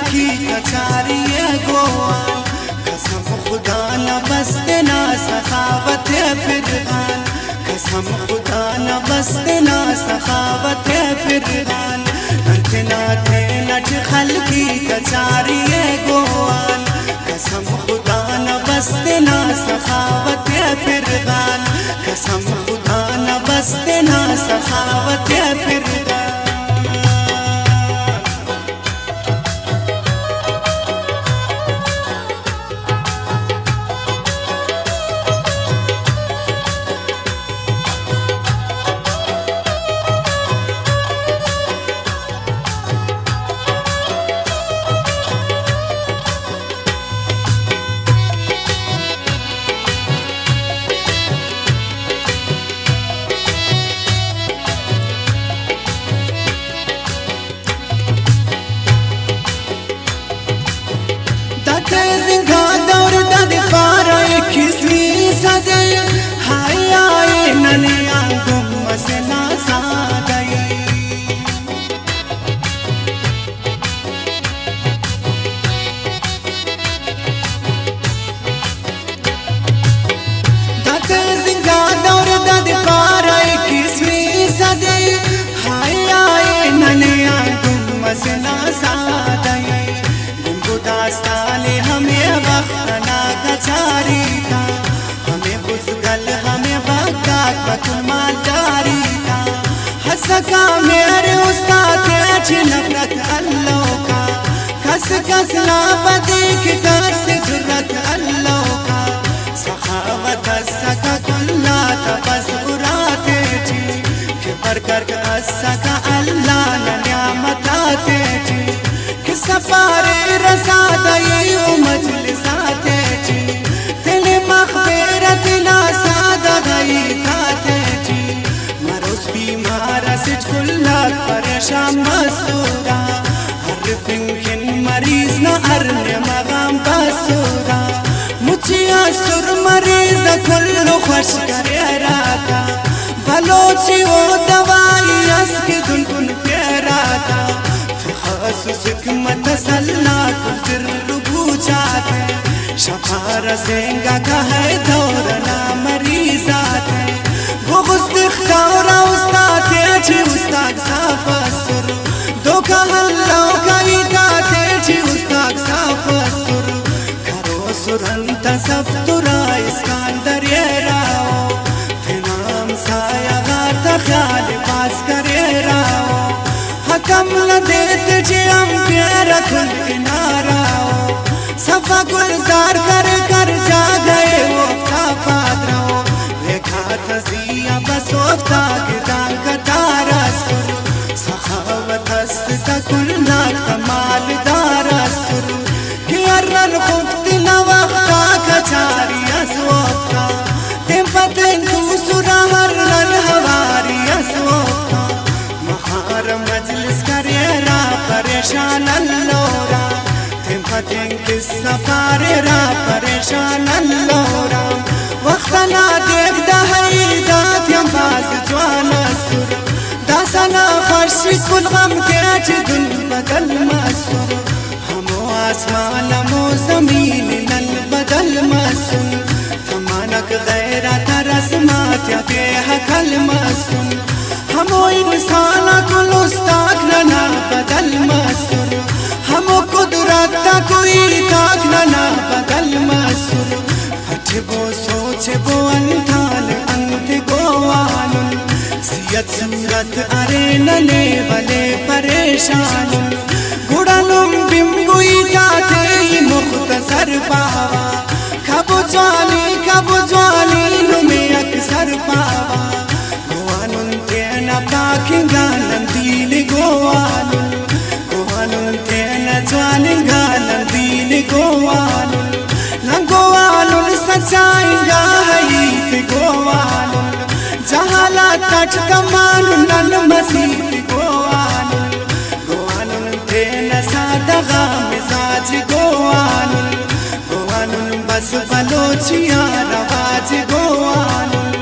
की कचारी गोवान कसम खुदा न बस्तना सखावत फिरगान कसम खुदा न बस्तना सखावत फिरगान अंतना थे नट खल की कचारी गोवान कसम खुदा न बस्तना सखावत फिरगान कसम खुदा न बस्तना सखावत फिरगान दास्ताने हमें वक्तना कचारी था हमें बुज़गल हमें बक्का कमादारी था हसका मेरे उस्ताद नफरत अल्लाह का कस कस ना बदीक कस जुर्रत अल्लाह का सखावत सका कुल्ला तबस उराते थी कि बरकर सका अल्लाह न न्यामताते थी सफारे रसा दई मजलिसाते जी तेरे मखबरत ना सादा गई खाते जी मरोस बीमार से खुल्ला परेशान मसूरा हर फिंकिन मरीज न अरने मगाम बसूरा मुझे असुर मरीज खुल्लो खुश करे राता बलोची वो दवाई अस्क गुनगुन के राता मतसल्ला कुजर बुझात शफार सेंगा का है दौरना मरीजात वो गुस्तार उस्ताद अच्छे उस्ताद साफसुर दो का हल्ला का इताते अच्छे उस्ताद साफसुर करो सुरंत सब तुरा इस्कंदर ये राओ नाम साया गाता ख्याल पास करे राओ हकम न देते जे हम प्यारा खुल किनारा सफा गुलजार कर कर जा गए वो पादराओ देखा तजिया बसोता के दान का तारा सुर सखावत हस्ता कुलना कमाल दारा सुर कि अर्रन खुफ्त न वक्ता कचारी असवफ्ता तेम पतें तू सुरा हर्रन हवारी असवफ्ता महार मजलिस करेरा परेशान अल्लोरा तेम पतें किस सफारेरा परेशान अल्लोरा वक्तना देख दहई दात यम बाज जवाना सुर दासना फर्शी कुल गम के अच्छे दुन बदल मसूर हमो आसमान हमो जमीन नल बदल मसूर तमानक गैरा तरसमात या बेहकल मसूर हमो इंसान कुल उस्ताद ना बदल मसूर हमो कुदरत कोई ताक ना बदल मसूर हटबो सोचबो अंधान अंत गोवान सियत सूरत अरे नले बले परेशान गुड़नुम बिम्बुई जाते मुख्तसर पावा कबो ज्वाली नुमे अक्सर पावा गोवानुन तेना पाखिंगा नंदील गोवानुन तेना ज्वालिंगा नंदील गोवानुन सचाइंगा हईत गोवानुन जहाला तट कमानुन नन मसीत गोवानुन तेना सादगा मिजाज गोवानुन बस बलोचिया रवाज गोवानुन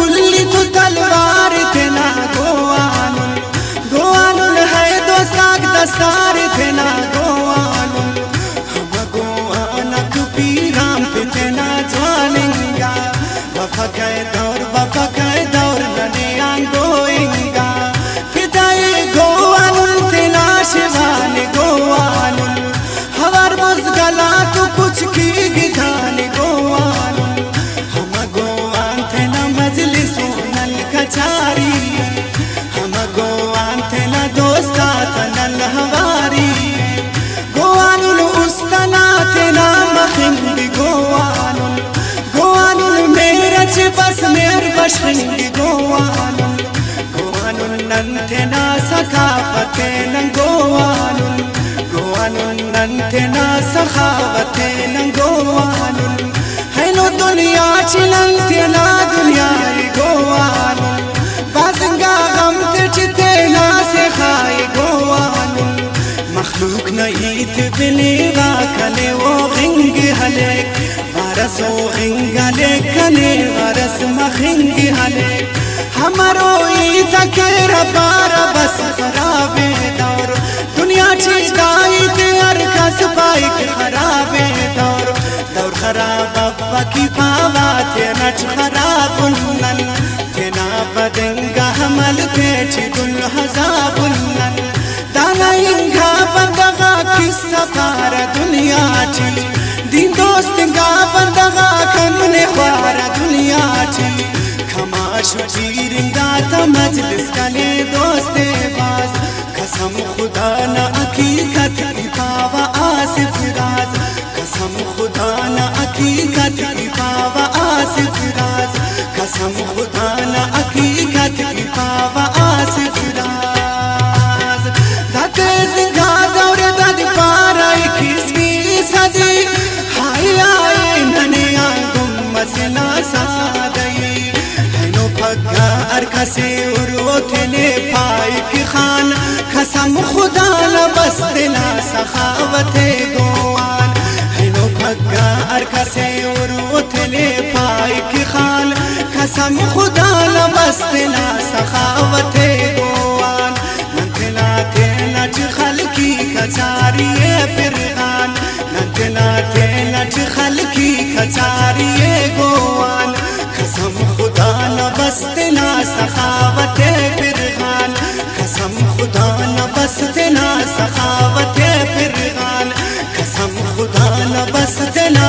उल्ली तो तलवार तेना गोवानुन है दो साग दस्तार तेना गोवान हवर मजगला तो कुछ की गिधान गोवान हम गोवान थे न मजलिस नल कचारी हम गोवान थे न दोस्ता नल हवारी गोवान उस्तना थे ना मखिंग गोवान गोवान मेरा बस मेर बशंग गोवान गोवान नंथे ना सखावते न गोवान गोवान नंथे ना सखावते न गोवान है नो दुनिया चिलंते ना दुनिया गोवान बाजंगा गम चिते ना से खाए गोवान मखलूक नईत बिलेगा कले वो हिंग हलेक वारस वो हिंग हलेक कले वारस मखिंग हलेक हमारो ईद के रबारा बस खराबे दौर दुनिया चीज गाइद अरकस पाइक खराबे दौर दौर खराब अब्बा की पावा थे नच खराबुल्लन थे ना बदेंगा हमल पेच गुल हजाबुल्लन दाना इंगा बंदगा किस्सा पारा दुनिया ची दिन दोस्त गा बंदगा कमने वारा दुनिया ची शुजीरिंगा था मजलिस कले दोस्ते बाज कसम खुदा न हकीकत की पावा आसिफ राज कसम खुदा न हकीकत की पावा आसिफ राज कसम खुदा न हकीकत की पावा आसिफ राज दाते जिंगा दौर दद पारा 21वीं सदी हाय आए नने आगुम मसला सादई अरकसे उरोथले पाइक खान कसम खुदा न बस दिला सखावते गोवान हेलो भग्गा अरकसे उरोथले पाइक खान कसम खुदा न बस दिला सखावते गोवान नंतना तेना खल की कचारी फिरगान नंतना तेना खल की कचारी गोवान कसम खुदा न बसतना सखावते फिरगान कसम खुदा न बसतना सखावते फिरगान कसम खुदा न बसतना